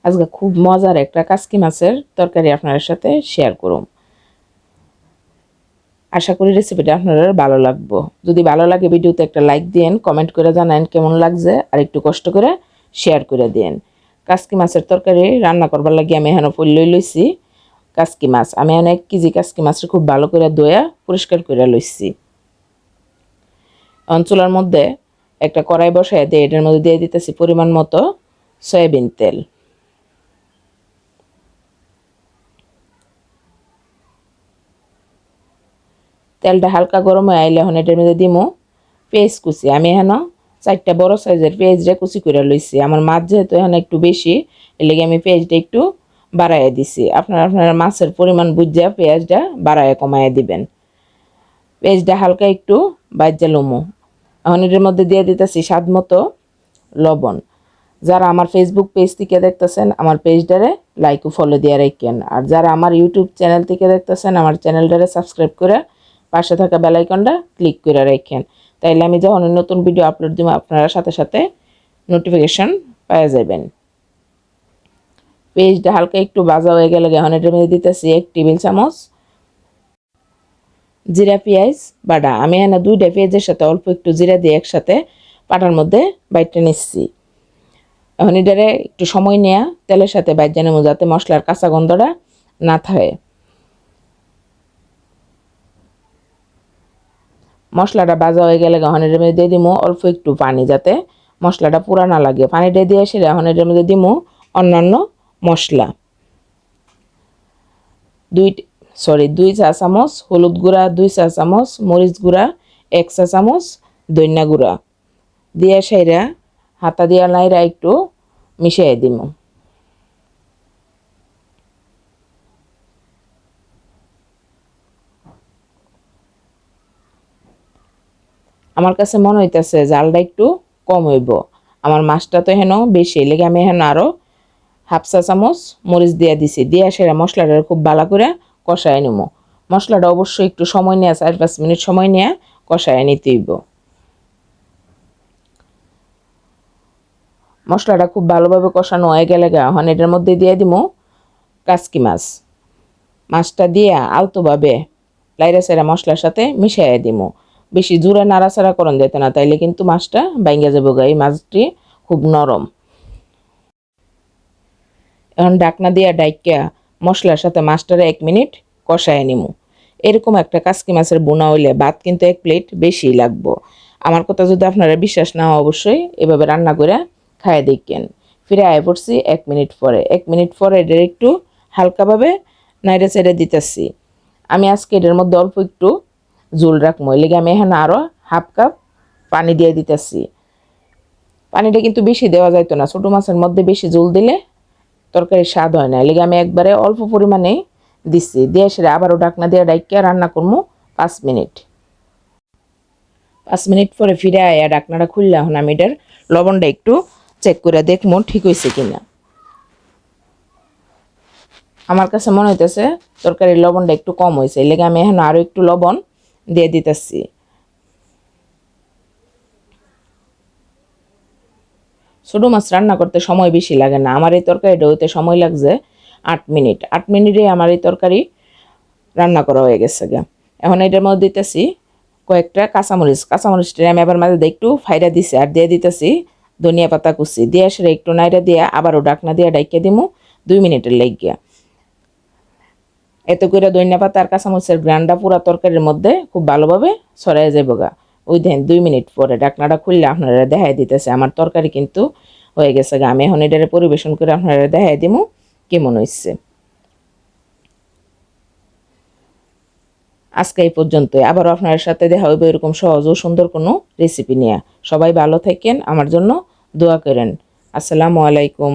আজকে খুব মজার একটা কাসকি মাছের তরকারি আপনাদের সাথে শেয়ার করুম। আশা করি রেসিপিটা আপনাদের ভালো লাগবে। যদি ভালো লাগে ভিডিওতে একটা লাইক দিন, কমেন্ট করে জানান কেমন লাগছে, আর একটু কষ্ট করে শেয়ার করে দিন। কাসকি মাছের তরকারি রান্না করবার লাগে আমি এখানে পড়লই লইছি কাসকি মাছ। আমি অনেক কেজি কাসকি মাছ খুব ভালো করে ধোয়া পরিষ্কার করে লইছি। চুলার মধ্যে একটা কড়াই বসায় দিয়ে এটার মধ্যে দিয়ে দিতেছি পরিমাণ মতো সয়াবিন তেল। তেলটা হালকা গরম হয়ে আইলে এখন এটার মধ্যে দিমু পেঁয়াজ কুচি। আমি এখানে 4টা বড় সাইজের পেঁয়াজটা কুচি করে লইছি। আমার মাছ যেহেতু এখানে একটু বেশি, এর লেগে আমি পেঁয়াজটা একটু বাড়াইয়া দিছি। আপনারা মাছের পরিমাণ বুঝা পেঁয়াজটা বাড়াইয়া কমাইয়া দিবেন। পেঁয়াজটা হালকা একটু বাজ্যা লমু। এখন এটার মধ্যে দিয়ে দিতেছি স্বাদ মতো লবণ। যারা আমার ফেসবুক পেজ থেকে দেখতেছেন আমার পেজটারে লাইক ও ফলো দিয়ে রাখেন, আর যারা আমার ইউটিউব চ্যানেল থেকে দেখতেছেন আমার চ্যানেলটারে সাবস্ক্রাইব করে পাশে থাকা বেল আইকনটা ক্লিক করে রাখেন। তাইলে আমি যখন নতুন ভিডিও আপলোড দিব আপনারা সাথে সাথে নোটিফিকেশন পেয়ে যাবেন। পেজটা হালকা একটু ভাজা হয়ে গেলে এখন এটার মধ্যে দিতেছি 1 টেবিল চামচ জিরা পেঁয়াজ বাটা। আমি এখানে 2টা পেঁয়াজের সাথে অল্প একটু জিরা দিয়ে একসাথে পাটার মধ্যে বাইটে নিচ্ছি। এখন এটারে একটু সময় নেওয়া তেলের সাথে বাইজা নেব যাতে মশলার কাঁচা গন্ধটা না থাকে। মশলাটা ভাজা হয়ে গেলে এখন এটার মধ্যে দিয়ে দিমু অল্প একটু পানি যাতে মশলাটা পুরা না লাগে। পানিটা দিয়ে এসে এখন এটার মধ্যে দিমু অন্যান্য মশলা। 2 চা চামচ হলুদ গুঁড়া, 2 চা চামচ মরিচ গুঁড়া, 1 চা চামচ ধনিয়া গুঁড়া দিয়ে সেরা হাতা দিয়া নাইরা একটু মিশিয়ে দিমু। আমার কাছে মনে হইতেছে জালটা একটু কম হইব। আমার মাছটা তো হেন বেশি, লেগে আমি এখন আরও 1/2 চা চামচ মরিচ দিয়ে দিছি। দিয়ে সেরা মশলাটা খুব ভালো করে কষায় নিব। মশলাটা অবশ্যই একটু সময় নিয়ে 4-5 মিনিট সময় নিয়ে কষায় নিতে হইব। মশলাটা খুব ভালোভাবে কষানো হয়ে গেলে এখন এটার মধ্যে দিয়ে দিব কাসকি মাছ। মাছটা দিয়ে আলতোভাবে লাইরা সাইরা মশলার সাথে মিশিয়ে দিব। বেশি জোরে নাড়াচাড়া করন যেত না, তাইলে কিন্তু মাছটা ভাঙ্গা যাবে। এই মাছটি খুব নরম। এখন ডাকনা দিয়ে ডাইকা মশলার সাথে মাছটারে 1 মিনিট কষায় নিমু। এরকম একটা কাসকি মাছের বোনা হইলে ভাত কিন্তু 1 প্লেট বেশি লাগবো। আমার কথা যদি আপনারা বিশ্বাস না হয় অবশ্যই এভাবে রান্না করে খায় দেখেন। ফিরে আয় পড়ছি 1 মিনিট পরে। 1 মিনিট পরে এটা একটু হালকাভাবে নাইড়ে চেড়ে দিতেছি। আমি আজকে এটার মধ্যে অল্প একটু ঝোল রাখবো, এর লেগে আমি এখানে আরও 1/2 কাপ পানি দিয়ে দিতেছি। পানিটা কিন্তু বেশি দেওয়া যাইতো না, ছোটো মাছের মধ্যে বেশি ঝোল দিলে তরকারির স্বাদ হয় না। এলিগে আমি একবারে অল্প পরিমাণে দিচ্ছি। দিয়ে সেটা আবারও ডাকনা দিয়ে ডাইকা রান্না করবো 5 মিনিট। 5 মিনিট পরে ফিরে আয়া ডাকনাটা খুললে এখন আমি এটার লবণটা একটু চেক করে দেখবো ঠিক হয়েছে কিনা। আমার কাছে মনে হইতেছে তরকারির লবণটা একটু কম হয়েছে, এর লেগে আমি এখন আরও একটু লবণ দিয়ে দিতেছি। ছোটো মাছ রান্না করতে সময় বেশি লাগে না। আমার এই তরকারিটা হইতে সময় লাগছে 8 মিনিট। 8 মিনিটে আমার এই তরকারি রান্না করা হয়ে গেছে গা। এখন এটার মধ্যে দিতেছি কয়েকটা কাঁচামরিচ। কাঁচামরিচটা আমি আবার মাঝে একটু ফাইরা দিছি, আর দিয়ে দিতেছি ধনিয়া পাতা কুচি। দিয়ে সেটা একটু নাইরা দিয়ে আবারও ডাকনা দিয়ে ডাইকে দিমু 2 মিনিটের লাগিয়া। এত করে ধনিয়া পাতা আর কাঁচামরিচের গ্রানটা পুরা তরকারির মধ্যে খুব ভালোভাবে ছড়াই যাবো গা। ওই দেন 2 মিনিট পরে ডাকনাটা খুললে আপনারা দেখাই দিতেছে আমার তরকারি কিন্তু হয়ে গেছে গা। আমি এখন এটারে পরিবেশন করে আপনারা দেখাই দিমু কেমন হয়েছে। আজকে এই পর্যন্তই। আবারও আপনার সাথে দেখা হইব এরকম সহজ ও সুন্দর কোনো রেসিপি নিয়ে। সবাই ভালো থাকেন, আমার জন্য দোয়া করেন। আসসালামু আলাইকুম।